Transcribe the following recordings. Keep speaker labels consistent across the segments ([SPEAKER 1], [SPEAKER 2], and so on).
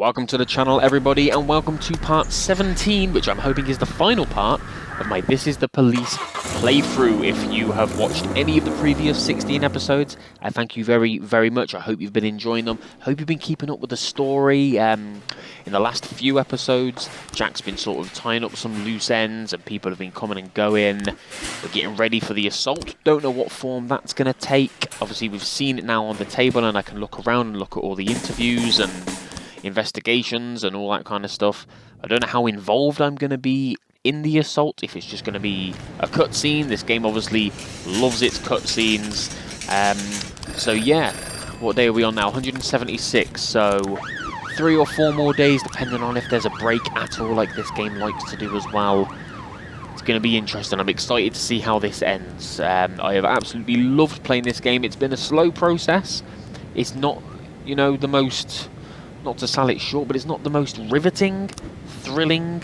[SPEAKER 1] Welcome to the channel, everybody, and welcome to part 17, which I'm hoping is the final part of my This Is the Police playthrough. If you have watched any of the previous 16 episodes, I thank you very, very much. I hope you've been enjoying them. I hope you've been keeping up with the story. In the last few episodes, Jack's been sort of tying up some loose ends, and people have been coming and going. We're getting ready for the assault. Don't know what form that's going to take. Obviously, we've seen it now on the table, and I can look around and look at all the interviews and investigations and all that kind of stuff. I don't know how involved I'm going to be in the assault, if it's just going to be a cutscene. This game obviously loves its cutscenes. So yeah, what day are we on now? 176, so 3 or 4 more days, depending on if there's a break at all, like this game likes to do as well. It's going to be interesting. I'm excited to see how this ends. I have absolutely loved playing this game. It's been a slow process. It's not, you know, the most... not to sell it short, but it's not the most riveting, thrilling,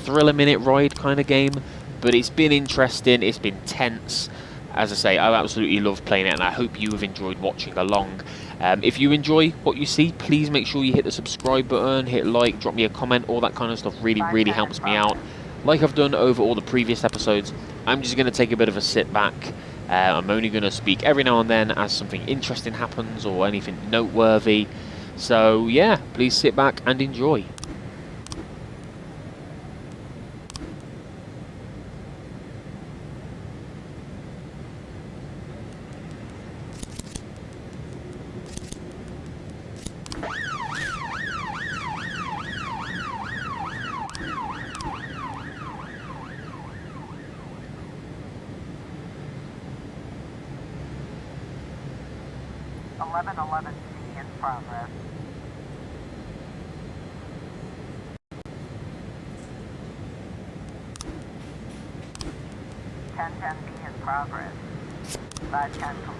[SPEAKER 1] thrill-a-minute ride kind of game. But it's been interesting, it's been tense. As I say, I absolutely love playing it, and I hope you have enjoyed watching along. If you enjoy what you see, please make sure you hit the subscribe button, hit like, drop me a comment, all that kind of stuff really, really helps me out. Like I've done over all the previous episodes, I'm just going to take a bit of a sit back. I'm only going to speak every now and then as something interesting happens or anything noteworthy. So yeah, please sit back and enjoy.
[SPEAKER 2] in progress. 1010B in progress. 510 complete.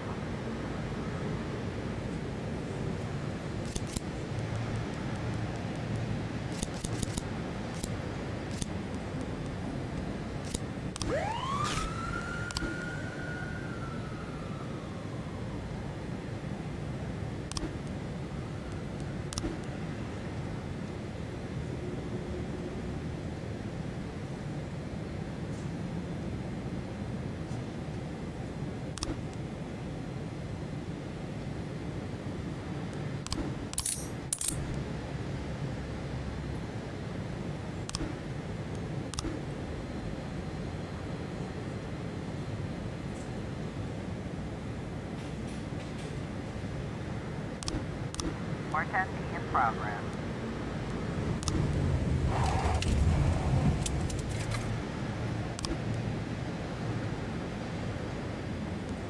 [SPEAKER 2] Or 10B in progress.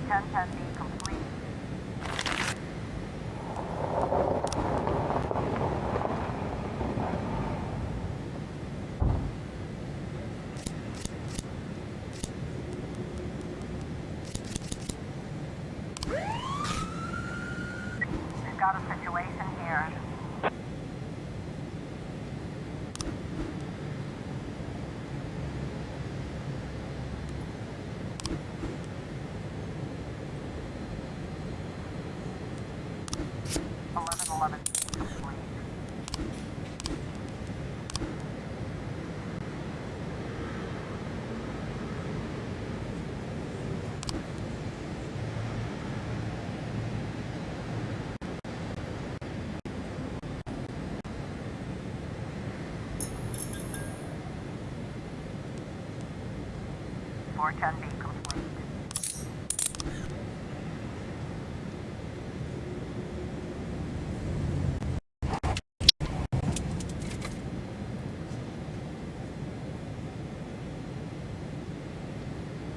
[SPEAKER 2] Ten B complete. We've got a situation here. Complete. Or 10B complete.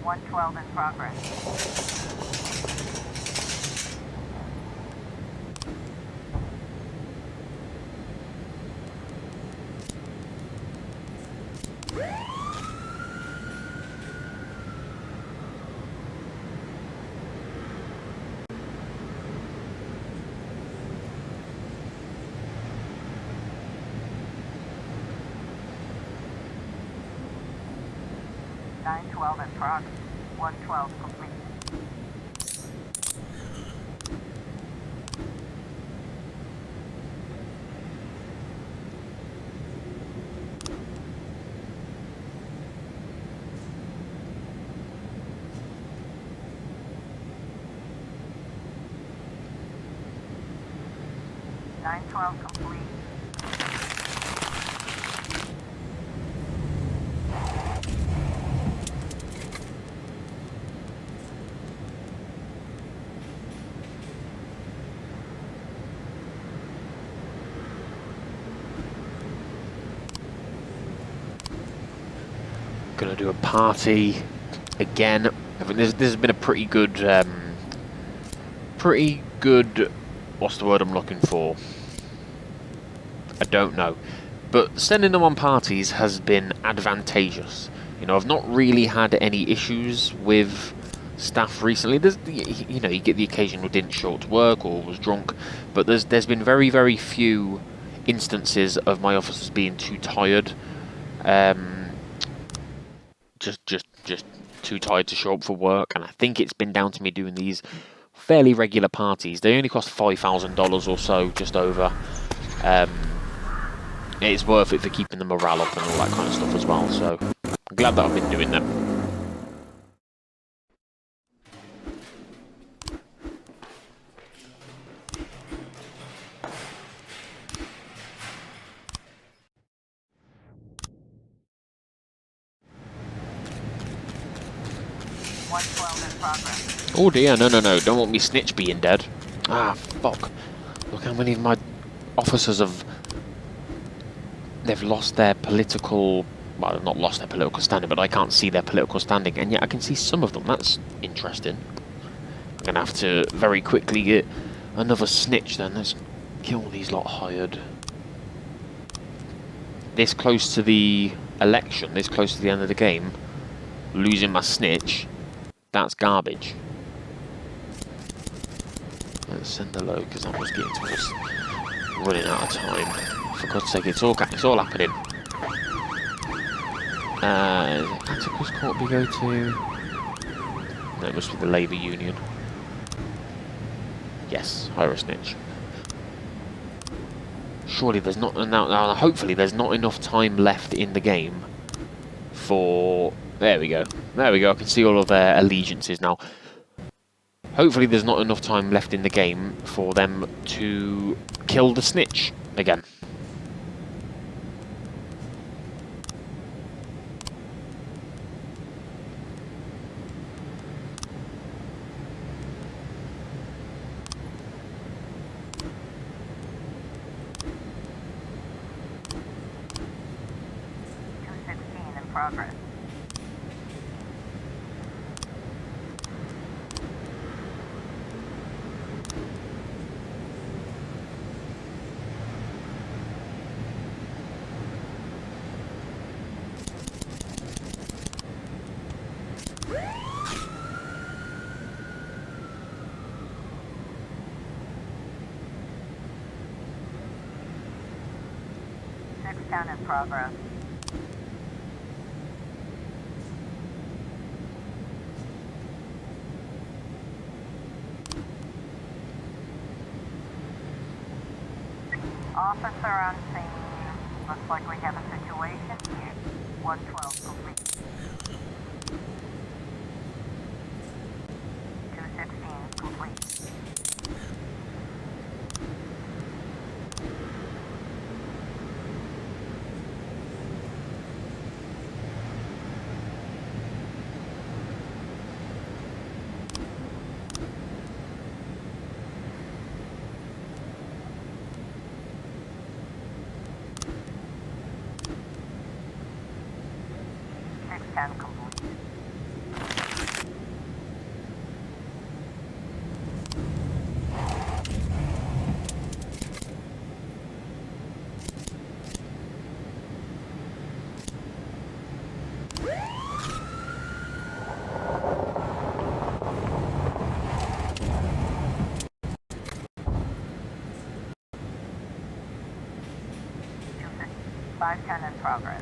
[SPEAKER 2] .112 in progress. .912 in progress. 112 complete. 912 complete.
[SPEAKER 1] Gonna do a party again. I think this has been a pretty good, what's the word I'm looking for? I don't know. But sending them on parties has been advantageous. You know, I've not really had any issues with staff recently. There's, you know, you get the occasional didn't show up to work or was drunk, but there's been very, very few instances of my officers being too tired. Just too tired to show up for work, and I think it's been down to me doing these fairly regular parties. They only cost $5,000 or so, just over. It's worth it for keeping the morale up and all that kind of stuff as well, so I'm glad that I've been doing them. Oh dear, no, don't want me snitch being dead. Ah, fuck. Look how many of my officers they've lost their political, well, not lost their political standing, but I can't see their political standing, and yet I can see some of them. That's interesting. I'm going to have to very quickly get another snitch then. Let's kill these lot hired. This close to the election, this close to the end of the game, losing my snitch, that's garbage. Let's send a load, because that was getting to us running out of time. For God's sake, it's all happening. Atticus Court we go to. No, it must be the Labour Union. Yes, hire a snitch. Surely there's not now. Hopefully there's not enough time left in the game for. There we go. There we go. I can see all of their allegiances now. Hopefully there's not enough time left in the game for them to kill the snitch again.
[SPEAKER 2] Progress. In progress. Officer on scene. Looks like we have a situation. 112 complete. 216 complete. Complete. .510 in progress.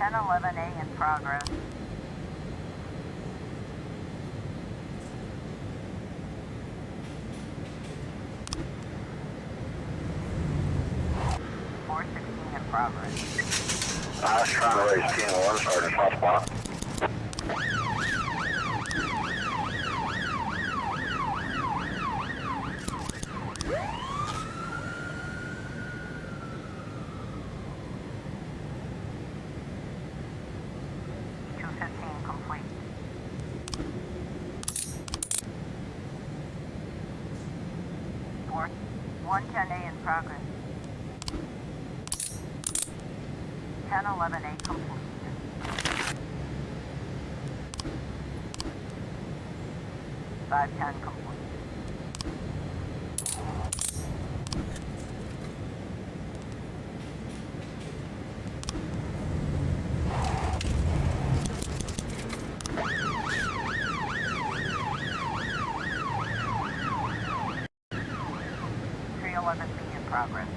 [SPEAKER 2] 1011A in progress. In progress.
[SPEAKER 3] I was trying to raise 10-1, Sergeant Hot Spot.
[SPEAKER 2] Complete. 110A in progress. 1011A complete. 510 complete. In progress.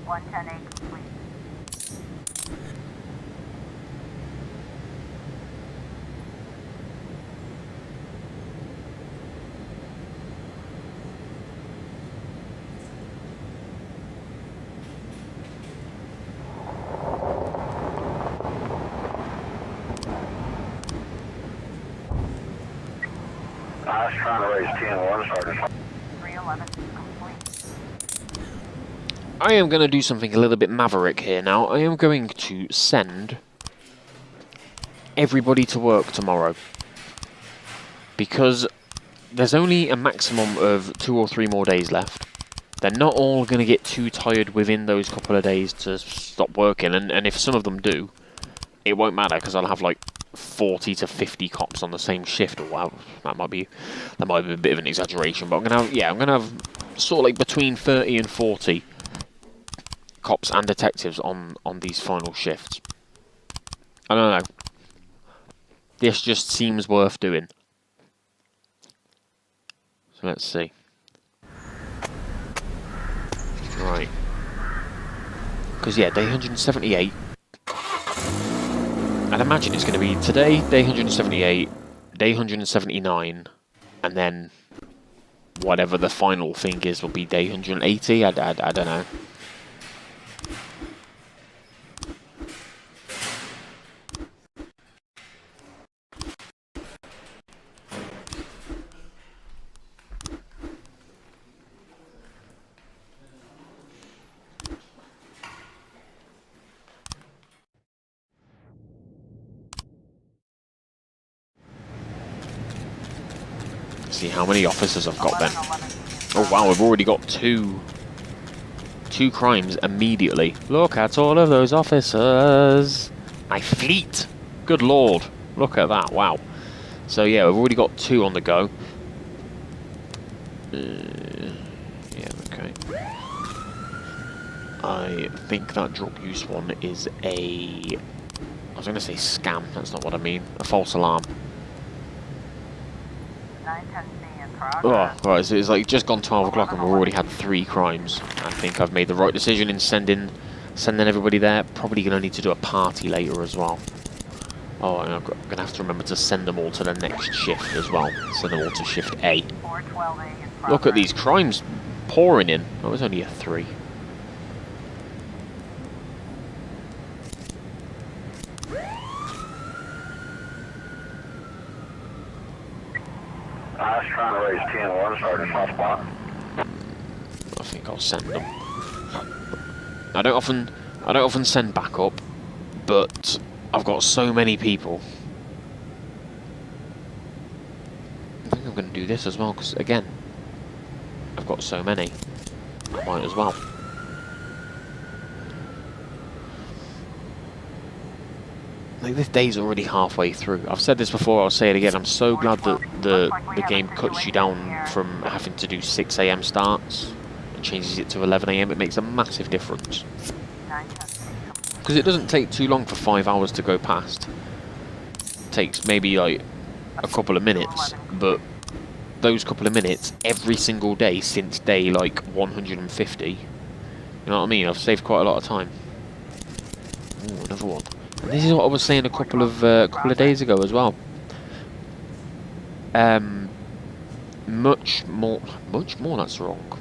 [SPEAKER 2] One 10A complete.
[SPEAKER 3] I was trying to raise 10-1, Sergeant.
[SPEAKER 2] 311 complete.
[SPEAKER 1] I am going to do something a little bit maverick here now. I am going to send everybody to work tomorrow. Because there's only a maximum of 2 or 3 more days left. They're not all going to get too tired within those couple of days to stop working. And if some of them do, it won't matter because I'll have like 40 to 50 cops on the same shift. Or wow, that might be a bit of an exaggeration, but I'm gonna have sort of like between 30 and 40 cops and detectives on these final shifts. I don't know. This just seems worth doing. So let's see. Right. Because yeah, day 178. I'd imagine it's going to be today, day 178, day 179, and then whatever the final thing is will be day 180. I don't know. See how many officers I've got then. Oh wow, we've already got two crimes immediately. Look at all of those officers. My fleet. Good lord. Look at that. Wow. So yeah, we've already got 2 on the go. Yeah, okay. I think that drug use one is I was going to say scam. That's not what I mean. A false alarm.
[SPEAKER 2] 910C in progress.
[SPEAKER 1] Oh, right, so it's like just gone 12 o'clock and we've already had 3 crimes. I think I've made the right decision in sending everybody there. Probably going to need to do a party later as well. Oh, and I'm going to have to remember to send them all to the next shift as well. Send them all to shift A.
[SPEAKER 2] 412A in progress.
[SPEAKER 1] Look at these crimes pouring in. Oh, it was only a 3.
[SPEAKER 3] I was trying to raise 10-1, Sergeant Hot Spot.
[SPEAKER 1] I think I'll send them. I don't often send backup, but I've got so many people. I think I'm going to do this as well, because again, I've got so many. I might as well. Like, this day's already halfway through. I've said this before, I'll say it again. I'm so glad that the game cuts you down from having to do 6 AM starts. and changes it to 11 AM, it makes a massive difference.
[SPEAKER 2] 910
[SPEAKER 1] Because it doesn't take too long for 5 hours to go past. It takes maybe like a couple of minutes, but those couple of minutes every single day since day like 150, you know what I mean? I've saved quite a lot of time. Ooh, another one. And this is what I was saying a couple of days ago as well. Much more, that's the wrong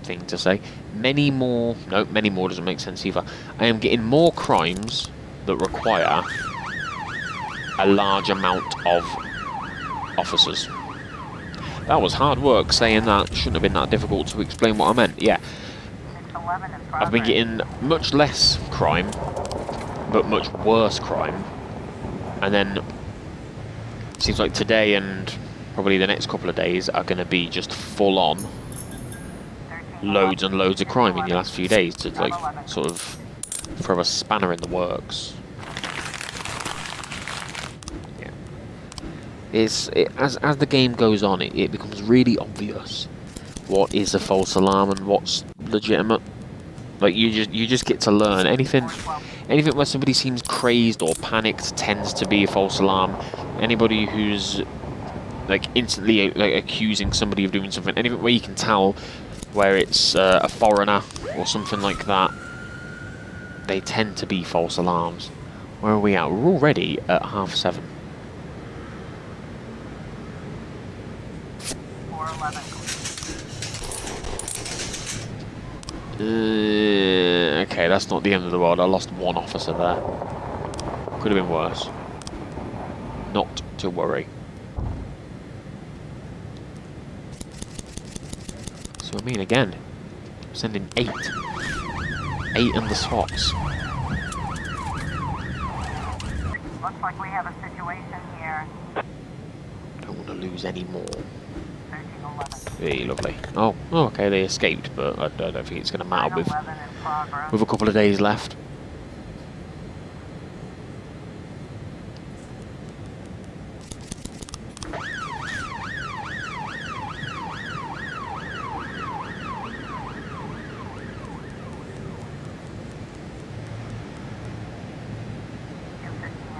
[SPEAKER 1] thing to say. Many more doesn't make sense either. I am getting more crimes that require a large amount of officers. That was hard work saying that. Shouldn't have been that difficult to explain what I meant. Yeah.
[SPEAKER 2] 611 in
[SPEAKER 1] I've been
[SPEAKER 2] progress.
[SPEAKER 1] getting much less crime, but much worse crime. And then, it seems like today and probably the next couple of days are going to be just full on loads and loads of crime in the last few days to like sort of throw a spanner in the works. As the game goes on, it becomes really obvious what is a false alarm and what's legitimate. Like you just get to learn anything where somebody seems crazed or panicked tends to be a false alarm. Anybody who's like instantly like accusing somebody of doing something, anything where you can tell where it's a foreigner or something like that, they tend to be false alarms. Where are we at? We're already at 7:30.
[SPEAKER 2] 411.
[SPEAKER 1] Okay, that's not the end of the world. I lost one officer there. Could have been worse. Not to worry. So I mean, again, sending 8 in the slots.
[SPEAKER 2] Looks like we have a situation here.
[SPEAKER 1] Don't want to lose any more.
[SPEAKER 2] 1311.
[SPEAKER 1] Hey, lovely. Oh, okay, they escaped, but I don't think it's going to matter
[SPEAKER 2] 911 in progress.
[SPEAKER 1] with a couple of days left.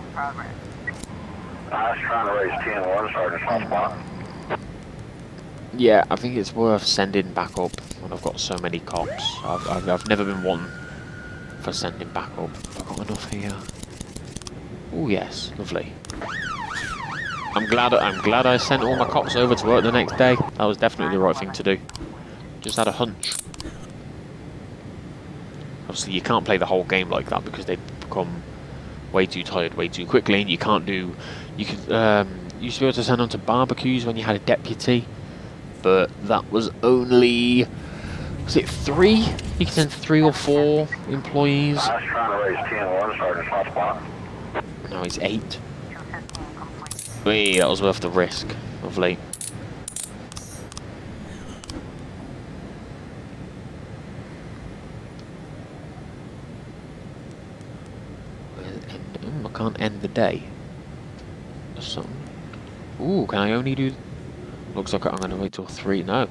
[SPEAKER 2] in progress.
[SPEAKER 3] I was trying to raise 10-1, Sergeant Hot Spot.
[SPEAKER 1] Yeah, I think it's worth sending back up when I've got so many cops. I've never been one for sending back up. I've got enough here. Oh yes, lovely. I'm glad I sent all my cops over to work the next day. That was definitely the right thing to do. Just had a hunch. Obviously, you can't play the whole game like that because they become way too tired way too quickly, and you can't do. You could used to be able to send on to barbecues when you had a deputy, but that was only. Was it 3? You can send 3 or 4 employees.
[SPEAKER 3] I was trying to raise 10-1, Sergeant Hot Spot.
[SPEAKER 1] Now it's 8.
[SPEAKER 2] 215 complete.
[SPEAKER 1] Wait, that was worth the risk. Lovely. I can't end the day. That's something. Ooh, can I only do... Looks like I'm going to wait till 3. No.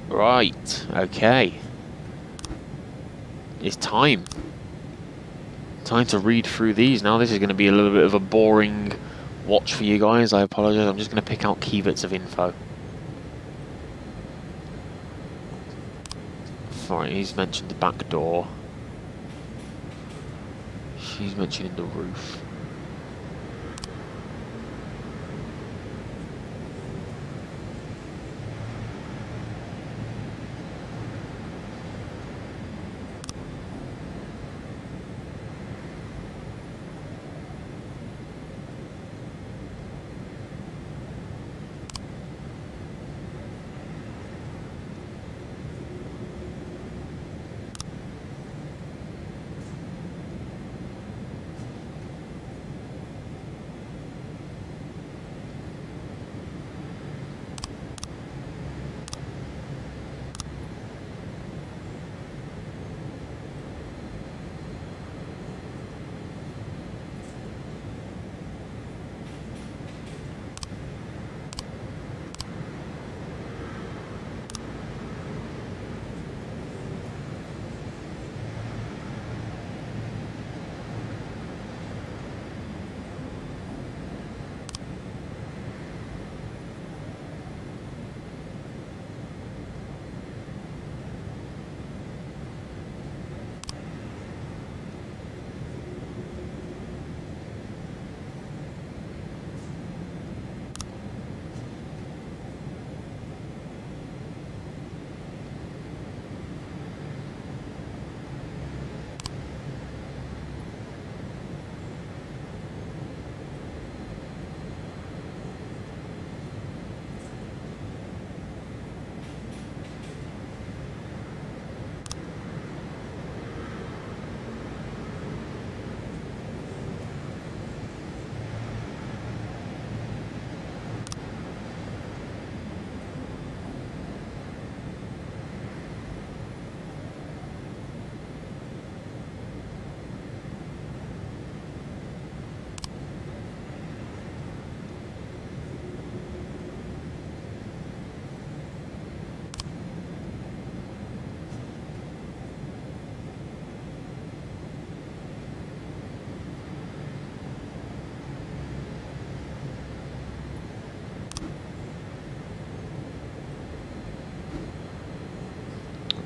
[SPEAKER 1] Right, okay. It's time. Time to read through these. Now this is going to be a little bit of a boring watch for you guys. I apologise. I'm just going to pick out key bits of info. Alright, he's mentioned the back door. She's mentioning the roof.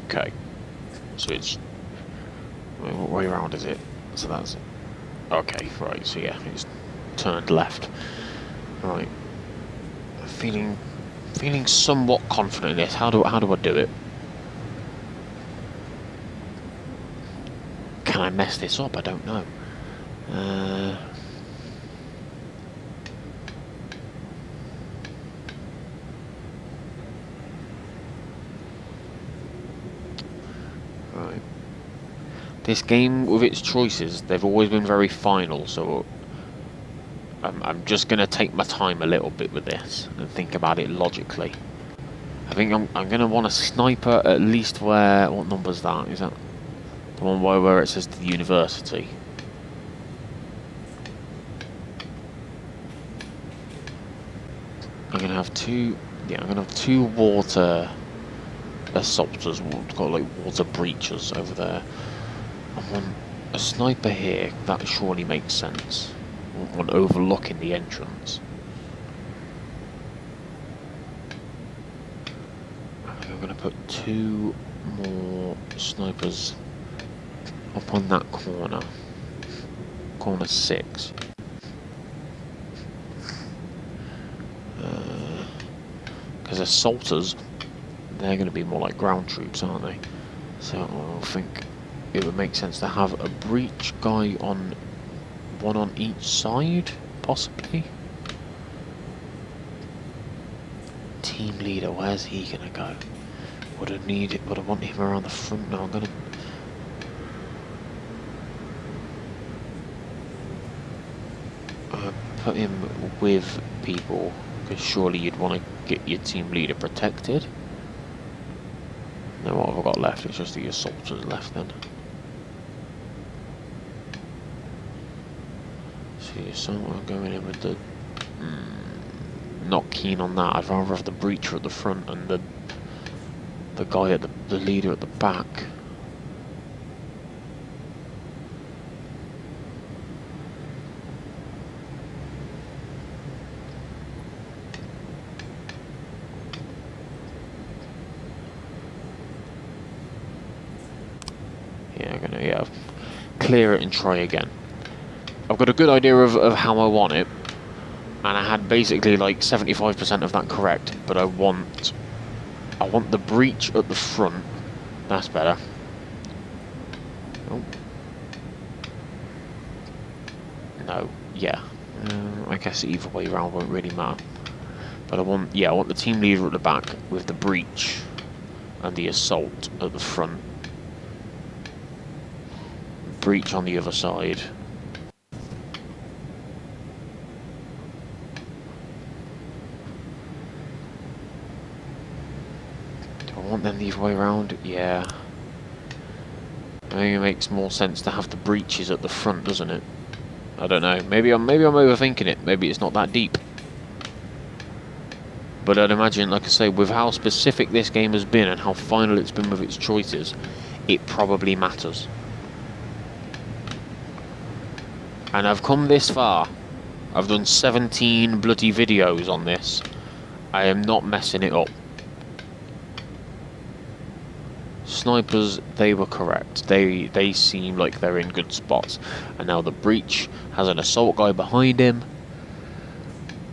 [SPEAKER 1] Okay. So it's... What way around is it? So that's it. Okay, right, so yeah, it's turned left. Right. Feeling somewhat confident in this. How do I do it? Can I mess this up? I don't know. Right. This game, with its choices, they've always been very final, so I'm just going to take my time a little bit with this and think about it logically. I think I'm going to want a sniper at least where... What number's that? Is that the one where it says to the university? I'm going to have two... Yeah, I'm going to have two water assaulters, got like water breachers over there. I want a sniper here, that surely makes sense. I want one overlooking the entrance. I'm going to put two more snipers up on that corner. Corner 6. Because assaulters, they're going to be more like ground troops, aren't they? So I think it would make sense to have a breach guy on one on each side, possibly. Team leader, where's he gonna go? Would I want him around the front? No, I'm gonna... put him with people, because surely you'd want to get your team leader protected. Now what have I got left? It's just the assaulters left then. See, someone going in with the... not keen on that. I'd rather have the breacher at the front and the guy at the leader at the back. Yeah, I'm gonna clear it and try again. I've got a good idea of how I want it, and I had basically like 75% of that correct, but I want the breach at the front. That's better. Oh. No, yeah. I guess either way around won't really matter. But I want the team leader at the back with the breach and the assault at the front. Breach on the other side. Do I want them the other way around? Yeah. I think it makes more sense to have the breaches at the front, doesn't it? I don't know. Maybe I'm overthinking it. Maybe it's not that deep. But I'd imagine, like I say, with how specific this game has been and how final it's been with its choices, it probably matters. And I've come this far. I've done 17 bloody videos on this. I am not messing it up. Snipers, they were correct. They seem like they're in good spots. And now the breach has an assault guy behind him.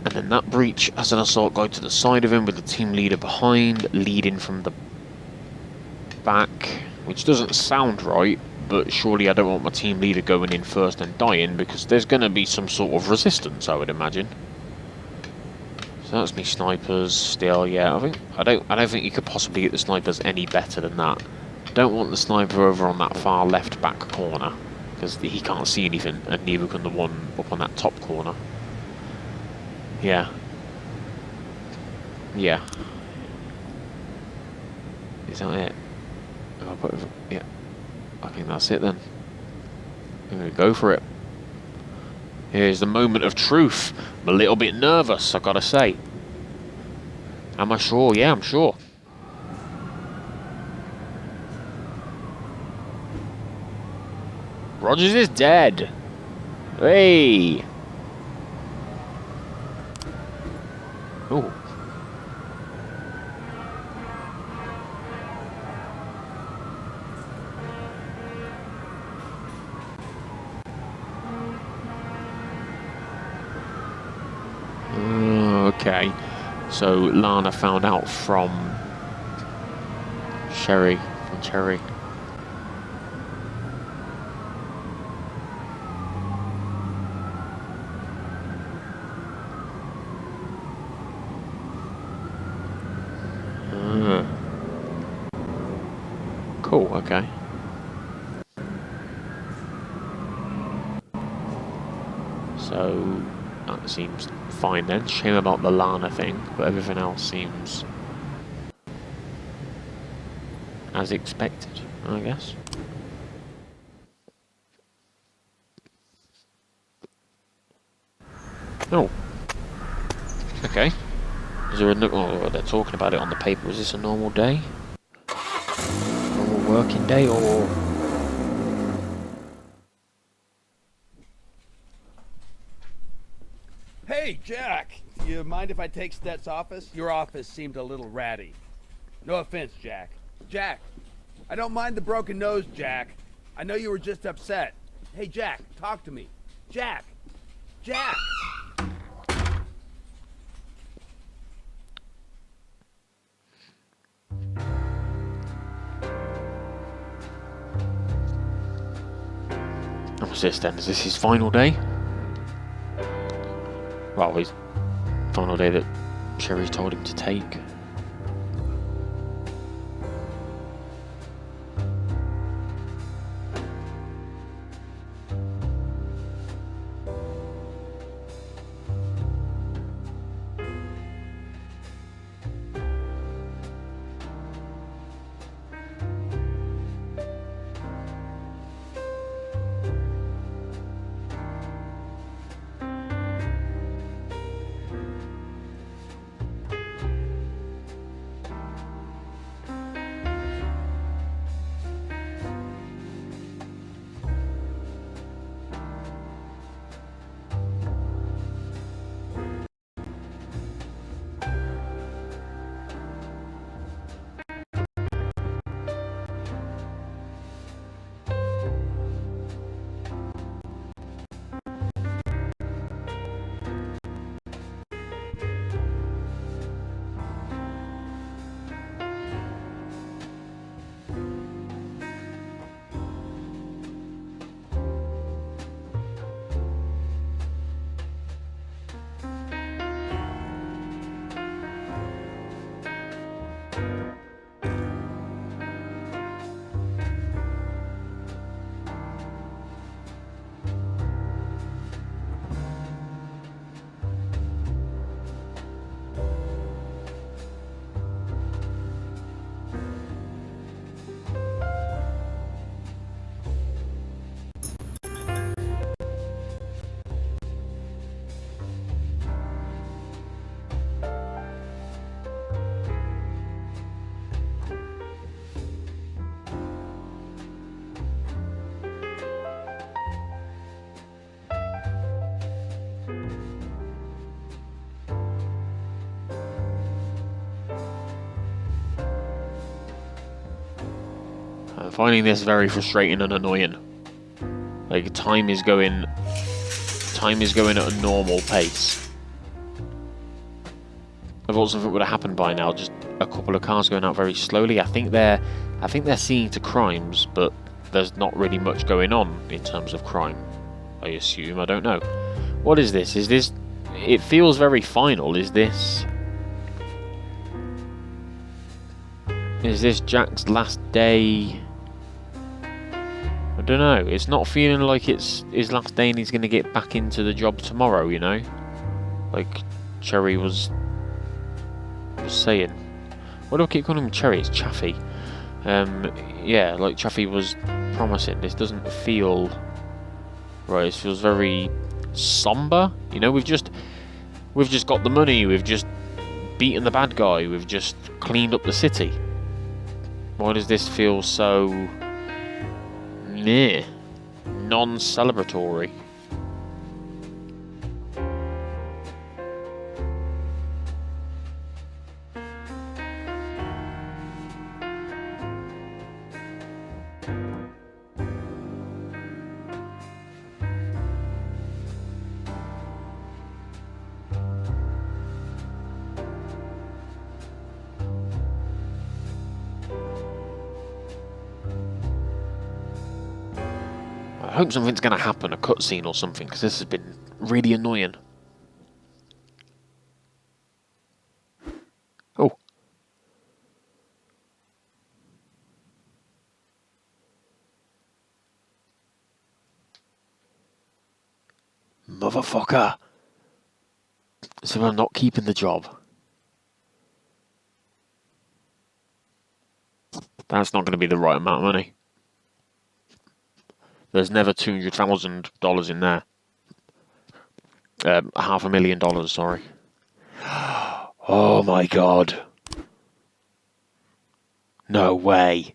[SPEAKER 1] And then that breach has an assault guy to the side of him with the team leader behind, leading from the back. Which doesn't sound right, but surely I don't want my team leader going in first and dying, because there's going to be some sort of resistance, I would imagine. So that's me snipers still. Yeah, I don't think you could possibly get the snipers any better than that. Don't want the sniper over on that far left back corner, because he can't see anything, and neither can the one up on that top corner. Yeah. Yeah. Is that it? If I put it, yeah. I think that's it then. I'm going to go for it. Here's the moment of truth. I'm a little bit nervous, I've got to say. Am I sure? Yeah, I'm sure. Rogers is dead. Hey. Oh. Okay. So Lana found out from Cherry. Cool, okay. So that seems fine then. Shame about the Lana thing, but everything else seems as expected, I guess. Oh. Okay. Is there a... Oh, they're talking about it on the paper. Is this a normal day? Normal working day, or...
[SPEAKER 4] Hey, Jack! You mind if I take Stet's office? Your office seemed a little ratty. No offense, Jack. Jack! I don't mind the broken nose, Jack. I know you were just upset. Hey, Jack, talk to me. Jack! Jack!
[SPEAKER 1] What's this then? Is this his final day? Well, his final day that Cherry's told him to take. I'm finding this very frustrating and annoying. Like, time is going at a normal pace. I thought something would have happened by now, just a couple of cars going out very slowly. I think they're seeing to crimes, but there's not really much going on in terms of crime. I assume, I don't know. What is this? Is this... It feels very final. Is this Jack's last day? I don't know. It's not feeling like it's his last day and he's going to get back into the job tomorrow, you know? Like Cherry was saying. Why do I keep calling him Cherry? It's Chaffee. Yeah, like Chaffee was promising. This doesn't feel right. It feels very somber. You know, we've just got the money. We've just beaten the bad guy. We've just cleaned up the city. Why does this feel so meh, non-celebratory? hope something's going to happen, a cutscene or something, because this has been really annoying. Oh. Motherfucker. So I'm not keeping the job. That's not going to be the right amount of money. There's never $200,000 in there. $500,000, sorry. Oh my god. No way.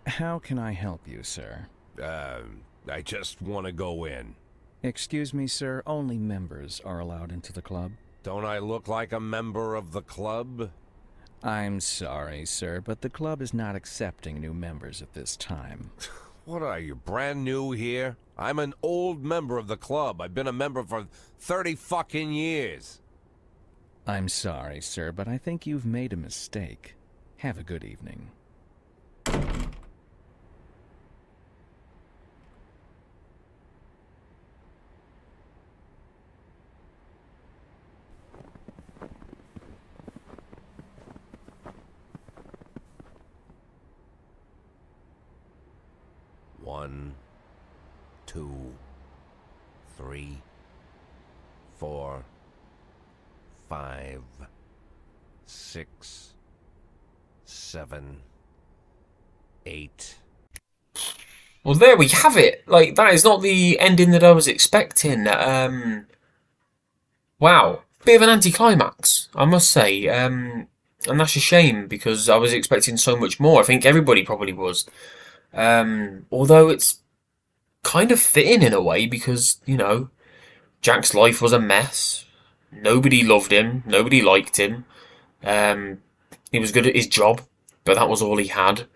[SPEAKER 5] How can I help you, sir?
[SPEAKER 6] I just want to go in.
[SPEAKER 5] Excuse me, sir, only members are allowed into the club.
[SPEAKER 6] Don't I look like a member of the club?
[SPEAKER 5] I'm sorry, sir, but the club is not accepting new members at this time.
[SPEAKER 6] What are you, brand new here? I'm an old member of the club. I've been a member for 30 fucking years.
[SPEAKER 5] I'm sorry, sir, but I think you've made a mistake. Have a good evening.
[SPEAKER 6] One, 2, 3, 4, 5, 6, 7, 8.
[SPEAKER 7] Well, there we have it. Like, that is not the ending that I was expecting. Wow. Bit of an anticlimax, I must say. And that's a shame, because I was expecting so much more. I think everybody probably was. Although it's kind of fitting in a way, because, you know, Jack's life was a mess. Nobody loved him. Nobody liked him. He was good at his job, but that was all he had.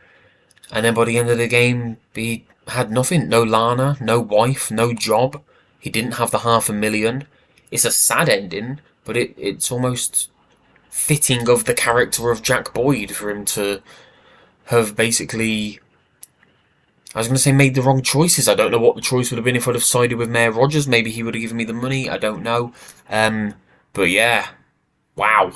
[SPEAKER 7] And then by the end of the game, he had nothing. No Lana, no wife, no job. He didn't have the $500,000. It's a sad ending, but it's almost fitting of the character of Jack Boyd for him to have basically... I was going to say made the wrong choices. I don't know what the choice would have been if I'd have sided with Mayor Rogers. Maybe he would have given me the money. I don't know. But yeah. Wow.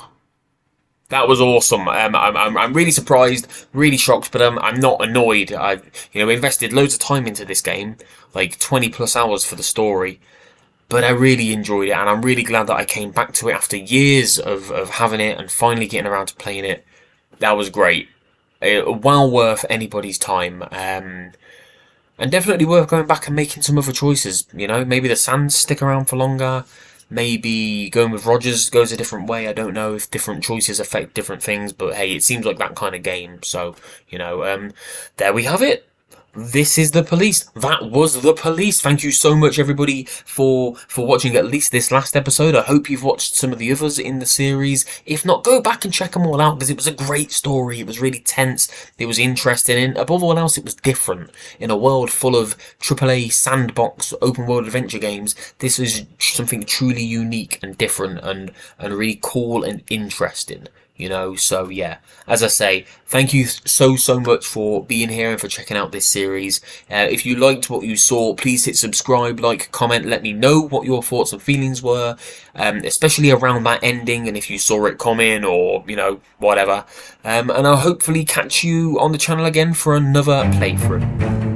[SPEAKER 7] That was awesome. I'm really surprised, really shocked, but I'm not annoyed. I invested loads of time into this game, like 20 plus hours for the story, but I really enjoyed it, and I'm really glad that I came back to it after years of having it and finally getting around to playing it. That was great. Well worth anybody's time. And definitely worth going back and making some other choices. You know, maybe the Sands stick around for longer. Maybe going with Rogers goes a different way. I don't know if different choices affect different things, but hey, it seems like that kind of game. So, there we have it. This is The Police. That was The Police. Thank you so much, everybody, for watching at least this last episode. I hope you've watched some of the others in the series. If not, go back and check them all out, because it was a great story. It was really tense. It was interesting. And above all else, it was different. In a world full of AAA sandbox open world adventure games, this was something truly unique and different and really cool and interesting. So yeah, as I say, thank you so much for being here and for checking out this series. If you liked what you saw, please hit subscribe, like, comment, let me know what your thoughts and feelings were, especially around that ending and if you saw it coming or, whatever. And I'll hopefully catch you on the channel again for another playthrough.